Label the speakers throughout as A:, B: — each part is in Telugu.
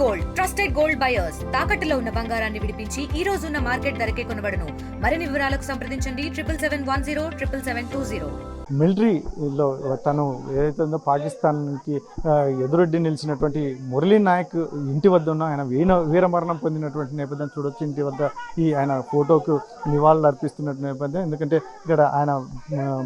A: గోల్డ్ ట్రస్టెడ్ గోల్డ్ బయర్స్ తాకట్టులో ఉన్న బంగారాన్ని విడిపించి ఈ రోజు ఉన్న మార్కెట్ ధరకే కొనబడును. మరిన్ని వివరాలకు సంప్రదించండి 7771077720.
B: మిలిటరీలో తను ఏదైతే ఉందో పాకిస్తాన్కి ఎదురొడ్డి నిలిచినటువంటి మురళీ నాయక్ ఇంటి వద్ద ఉన్న ఆయన వీరమరణం పొందినటువంటి నేపథ్యం చూడొచ్చు. ఇంటి వద్ద ఆయన ఫోటోకు నివాళులు అర్పిస్తున్నటువంటి నేపథ్యం. ఎందుకంటే ఇక్కడ ఆయన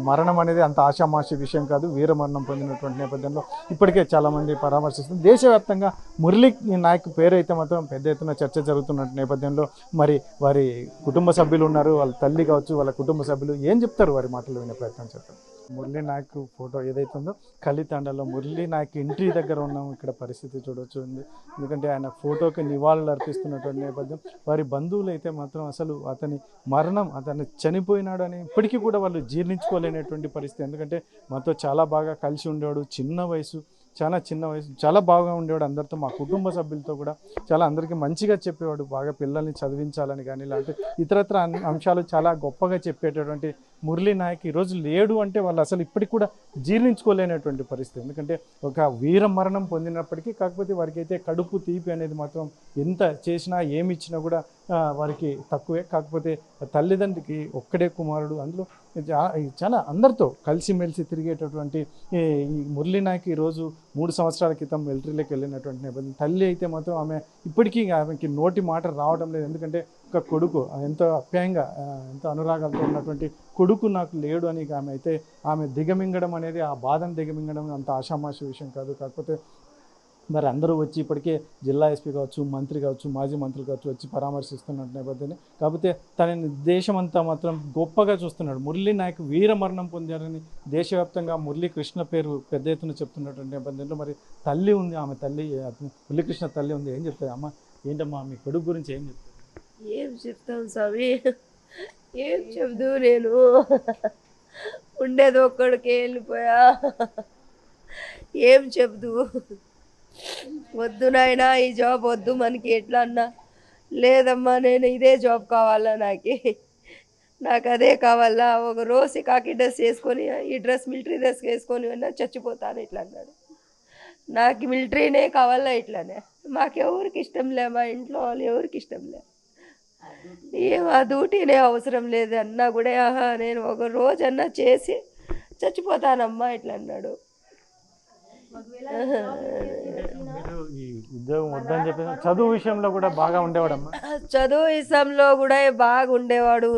B: మరణం అనేది అంత ఆషామాషి విషయం కాదు. వీరమరణం పొందినటువంటి నేపథ్యంలో ఇప్పటికే చాలామంది పరామర్శిస్తుంది. దేశవ్యాప్తంగా మురళీ నాయక్ పేరు అయితే మాత్రం పెద్ద ఎత్తున చర్చ జరుగుతున్న నేపథ్యంలో మరి వారి కుటుంబ సభ్యులు ఉన్నారు, వాళ్ళ తల్లి కావచ్చు, వాళ్ళ కుటుంబ సభ్యులు ఏం చెప్తారు, వారి మాటలు వినే ప్రయత్నం చేస్తారు. మురళీ నాయక్ ఫోటో ఏదైతే ఉందో కలితాండలో మురళీ నాయక్ ఇంటి దగ్గర ఉన్నాము. ఇక్కడ పరిస్థితి చూడవచ్చు ఉంది. ఎందుకంటే ఆయన ఫోటోకి నివాళులు అర్పిస్తున్నటువంటి నేపథ్యం. వారి బంధువులు అయితే మాత్రం అసలు అతని మరణం, అతను చనిపోయినాడు అని ఇప్పటికీ కూడా వాళ్ళు జీర్ణించుకోలేనటువంటి పరిస్థితి. ఎందుకంటే మాతో చాలా బాగా కలిసి ఉండేవాడు, చిన్న వయసు, చాలా బాగా ఉండేవాడు అందరితో, మా కుటుంబ సభ్యులతో కూడా చాలా అందరికీ మంచిగా చెప్పేవాడు. బాగా పిల్లల్ని చదివించాలని కానీ ఇలాంటి ఇతరత్ర అంశాలు చాలా గొప్పగా చెప్పేటటువంటి మురళీ నాయక్ ఈరోజు లేడు అంటే వాళ్ళు అసలు ఇప్పటికి కూడా జీర్ణించుకోలేనటువంటి పరిస్థితి. ఎందుకంటే ఒక వీర మరణం పొందినప్పటికీ కాకపోతే వారికి అయితే కడుపు తీపి అనేది మాత్రం ఎంత చేసినా ఏమి ఇచ్చినా కూడా వారికి తక్కువే. కాకపోతే తల్లిదండ్రికి ఒక్కడే కుమారుడు, అందులో చాలా అందరితో కలిసిమెలిసి తిరిగేటటువంటి ఈ మురళీ నాయక్ ఈరోజు 3 సంవత్సరాల క్రితం మిలిటరీలోకి వెళ్ళినటువంటి నేపథ్యం. తల్లి అయితే మాత్రం ఇప్పటికీ ఆమెకి నోటి మాట రావడం లేదు. ఎందుకంటే ఒక కొడుకు ఎంతో ఆప్యాయంగా ఎంతో అనురాగాలతో ఉన్నటువంటి కొడుకు నాకు లేడు అని ఆమె దిగమింగడం అనేది, ఆ బాధను దిగమింగడం అంత ఆషామాషి విషయం కాదు. కాకపోతే మరి అందరూ వచ్చి ఇప్పటికే జిల్లా ఎస్పీ కావచ్చు, మంత్రి కావచ్చు, మాజీ మంత్రులు కావచ్చు వచ్చి పరామర్శిస్తున్న నేపథ్యంలో. కాకపోతే తనని దేశమంతా మాత్రం గొప్పగా చూస్తున్నాడు. మురళీ నాయక్ వీర మరణం పొందారని దేశవ్యాప్తంగా మురళీ కృష్ణ పేరు పెద్ద ఎత్తున చెప్తున్నటువంటి నేపథ్యంలో మరి తల్లి ఉంది, ఆమె తల్లి మురళీకృష్ణ తల్లి ఉంది. ఏం చెప్తారు అమ్మ? ఏంటమ్మా మీ కొడుకు గురించి ఏం చెప్తారు?
C: ఏం చెప్తాం స్వామి, ఏం చెప్దు, నేను ఉండేది ఒక్కడికే వెళ్ళిపోయా. ఏం చెప్దు, వద్దు నాయనా ఈ జాబ్ వద్దు మనకి, ఎట్లా అన్నా లేదమ్మా నేను ఇదే జాబ్ కావాలా, నాకు అదే కావాలా. ఒక రోజు కాకి డ్రెస్ వేసుకొని ఈ డ్రెస్ మిలిటరీ డ్రెస్ వేసుకొని చచ్చిపోతాను ఇట్లా అన్నాడు. నాకు మిలిటరీనే కావాలా ఇట్లానే. మాకెవరికి ఇష్టం లే, మా ఇంట్లో వాళ్ళు ఎవరికి ఇష్టం లే, ఏం ఆ డ్యూటీనే అవసరం లేదు అన్నా కూడా నేను ఒక రోజన్నా చేసి చచ్చిపోతానమ్మా ఇట్లా అన్నాడు.
B: ఉద్యోగం వద్దని చెప్పి చదువు విషయంలో కూడా బాగా ఉండేవాడమ్మా.
C: చదువు విషయంలో కూడా బాగా ఉండేవాడు.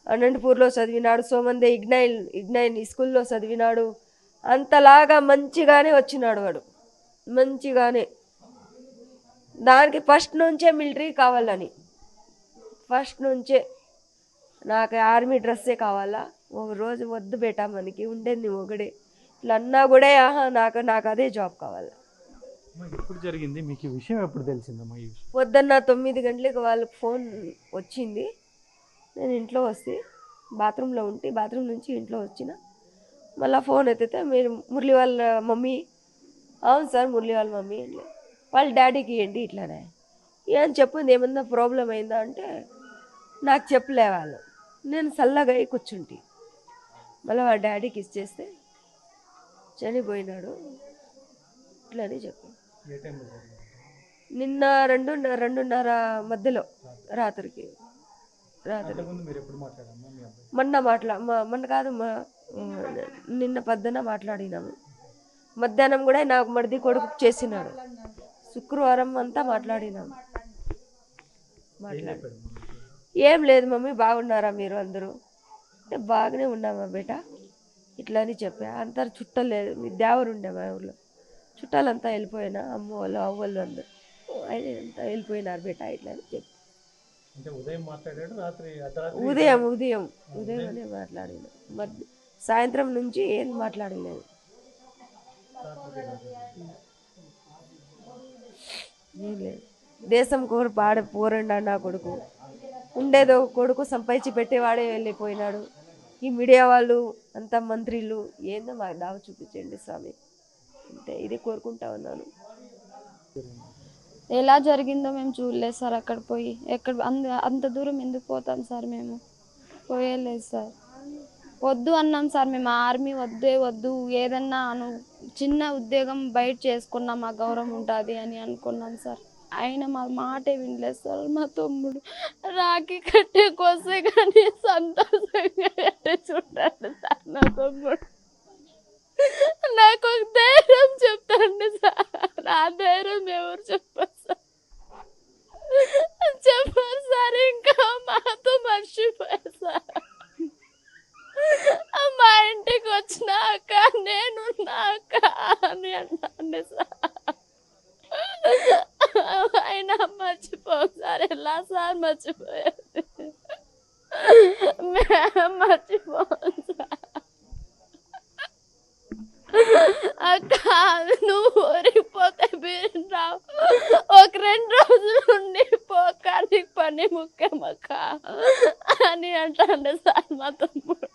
C: అనంతపూర్లో చదివినాడు, సోమందే ఇగ్నైన్ స్కూల్లో చదివినాడు. అంతలాగా మంచిగానే వచ్చినాడు వాడు, మంచిగానే. దానికి ఫస్ట్ నుంచే మిలిటరీ కావాలని, ఫస్ట్ నుంచే నాకు ఆర్మీ డ్రెస్సే కావాలా, ఒక రోజు వద్దు బేటా మనకి ఉండేది ఒకడే ఇట్లా అన్నా కూడా నాకు అదే జాబ్ కావాలి.
B: ఎప్పుడు జరిగింది మీకు ఈ విషయం? ఎప్పుడు తెలిసిందమ్మా ఈ విషయం?
C: పొద్దున్న 9 గంటలకు వాళ్ళకి ఫోన్ వచ్చింది. నేను ఇంట్లో వస్తే బాత్రూంలో ఉంటే బాత్రూమ్ నుంచి ఇంట్లో వచ్చిన, మళ్ళీ ఫోన్ ఎత్తితే మీరు మురళి వాళ్ళ మమ్మీ? అవును సార్ మురళి వాళ్ళ మమ్మీ. వాళ్ళ డాడీకి ఏంటి ఇట్లానే ఏం చెప్పింది, ఏమన్నా ప్రాబ్లం అయిందా అంటే నాకు చెప్పలే వాళ్ళు. నేను చల్లగా కూర్చుంటి. మళ్ళీ వాళ్ళ డాడీకి ఇచ్చేస్తే చనిపోయినాడు ఇట్లని చెప్పి. నిన్న 2:30 మధ్యలో రాత్రి మొన్న కాదు నిన్న పొద్దున మాట్లాడినాము. మధ్యాహ్నం కూడా నాకు మరిది కొడుకు చేసినాడు. శుక్రవారం అంతా మాట్లాడినాము. ఏం లేదు మమ్మీ బాగున్నారా మీరు అందరూ అంటే బాగానే ఉన్నామా బేటా ఇట్లా అని చెప్పా. అంతా చుట్టాలు లేదు, మీ దేవరు ఉండే మా ఊళ్ళో, చుట్టాలంతా వెళ్ళిపోయినా, అమ్మ వాళ్ళు అవ్వళ్ళు అందరు అంతా వెళ్ళిపోయినారు బేటా ఇట్లా అని చెప్పి. ఉదయం అనే మాట్లాడిన, సాయంత్రం నుంచి ఏం మాట్లాడలేదు. ఏం లేదు, దేశం కోరు పోరండా నా కొడుకు. ఉండేదో కొడుకు సంపాదించి పెట్టేవాడే వెళ్ళిపోయినాడు. ఈ మీడియా వాళ్ళు అంతా మంత్రులు ఏందో మాకు దావ చూపించండి స్వామి అంటే ఇదే కోరుకుంటా ఉన్నాను.
D: ఎలా జరిగిందో మేము చూడలేదు సార్. అక్కడ పోయి అంత దూరం ఎందుకు పోతాం సార్? మేము పోయేలేదు సార్. వద్దు అన్నాం సార్ మేము, ఆర్మీ వద్దు ఏదన్నా చిన్న ఉద్యోగం బయట చేసుకున్నా మా గౌరవం ఉంటుంది అని అనుకున్నాను సార్. ఆయన మా మాటే వినలేదు సార్. మా తమ్ముడు రాఖీ కట్టే కోసే కానీ సంతోషంగా కట్టే చూడండి సార్. నా తమ్ముడు నాకు ఒక ధైర్యం చెప్తాండి సార్. ఆ ధైర్యం ఎవరు చెప్పారు సార్? చెప్పారు సార్. ఇంకా మాతో మర్చిపోయారు సార్. మా ఇంటికి వచ్చినాక నేనున్నాక అని అంటాండి సార్. ఆయన మర్చిపోవు సార్. ఎలా సార్ మర్చిపోయేది? మేము మర్చిపోం సార్. అక్క నువ్వు ఊరిపోతే మీరు రావు, ఒక 2 రోజులు ఉండి పోకానికి పని ముఖ్యం అక్క అని అంటాండే సార్ మా తమ్ముడు.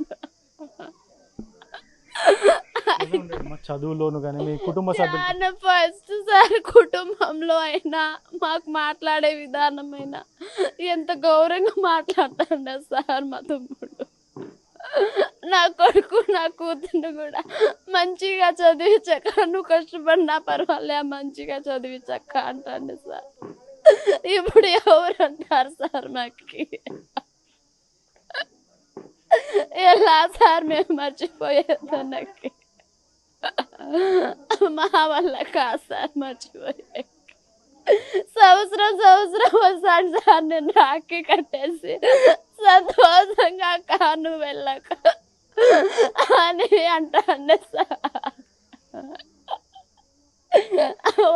B: మా చదువులోను కానీ మీ కుటుంబ సభ్యులు
D: ఫస్ట్ సార్ కుటుంబంలో అయినా మాకు మాట్లాడే విధానమైనా ఎంత గౌరవంగా మాట్లాడతాండే సార్ మా తమ్ముడు. నా కొడుకు నా కూతురు కూడా మంచిగా చదివించక్క, నువ్వు కష్టపడినా పర్వాలే మంచిగా చదివించక్క అంటాండి సార్. ఇప్పుడు ఎవరు అంటారు సార్ మాకు? ఎలా సార్ మేము మర్చిపోయేది? నాకు మా వల్ల కాదు సార్ మర్చిపోయే. సంవత్సరం వస్తాడు సార్ నేను రాఖీ కట్టేసి సంతోషంగా కాను వెళ్ళక అని అంటాండే సార్.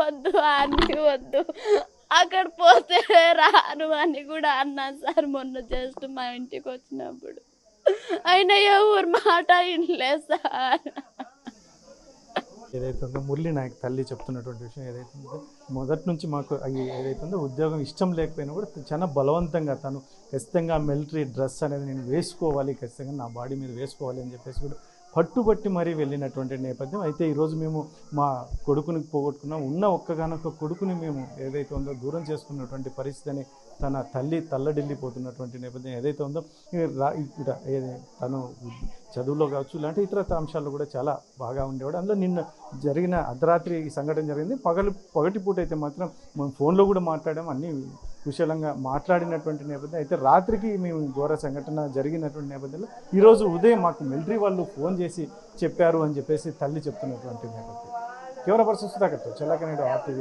D: వద్దు అని వద్దు, అక్కడ పోతే రాను అని కూడా అన్నాను సార్ మొన్న జస్ట్ మా ఇంటికి వచ్చినప్పుడు. అయినా ఎవరు మాట వినలేదు సార్.
B: ఏదైతే ఉందో మురళీ నాయక్ తల్లి చెప్తున్నటువంటి విషయం ఏదైతే ఉందో, మొదటి నుంచి మాకు ఏదైతే ఉందో ఉద్యోగం ఇష్టం లేకపోయినా కూడా చాలా బలవంతంగా తను ఖచ్చితంగా మిలిటరీ డ్రెస్ అనేది నేను వేసుకోవాలి, ఖచ్చితంగా నా బాడీ మీద వేసుకోవాలి అని చెప్పేసి కూడా పట్టుబట్టి మరీ వెళ్ళినటువంటి నేపథ్యం. అయితే ఈరోజు మేము మా కొడుకుని పోగొట్టుకున్నాం. ఉన్న ఒక్కగానొక్క కొడుకుని మేము ఏదైతే ఉందో దూరం చేసుకున్నటువంటి పరిస్థితిని తన తల్లి తల్లడిల్లిపోతున్నటువంటి నేపథ్యం ఏదైతే ఉందో, ఇక్కడ తను చదువులో కావచ్చు ఇలాంటి ఇతర అంశాల్లో కూడా చాలా బాగా ఉండేవాడు. అందులో నిన్న జరిగిన అర్ధరాత్రి ఈ సంఘటన జరిగింది. పగటిపూట అయితే మాత్రం మేము ఫోన్లో కూడా మాట్లాడాం, అన్నీ కుశలంగా మాట్లాడినటువంటి నేపథ్యం. అయితే రాత్రికి మేము ఘోర సంఘటన జరిగినటువంటి నేపథ్యంలో ఈరోజు ఉదయం మాకు మిలిటరీ వాళ్ళు ఫోన్ చేసి చెప్పారు అని చెప్పేసి తల్లి చెప్తున్నటువంటి నేపథ్యం. కెమెరా పర్సన్ సుధాకర్తో చెల్లకనేడు RTV.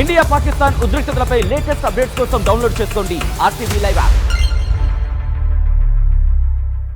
E: ఇండియా పాకిస్తాన్ ఉద్రిక్తతలపై లేటెస్ట్ అప్డేట్స్ కోసం డౌన్లోడ్ చేసుకోండి RTV లైవ్ యాప్.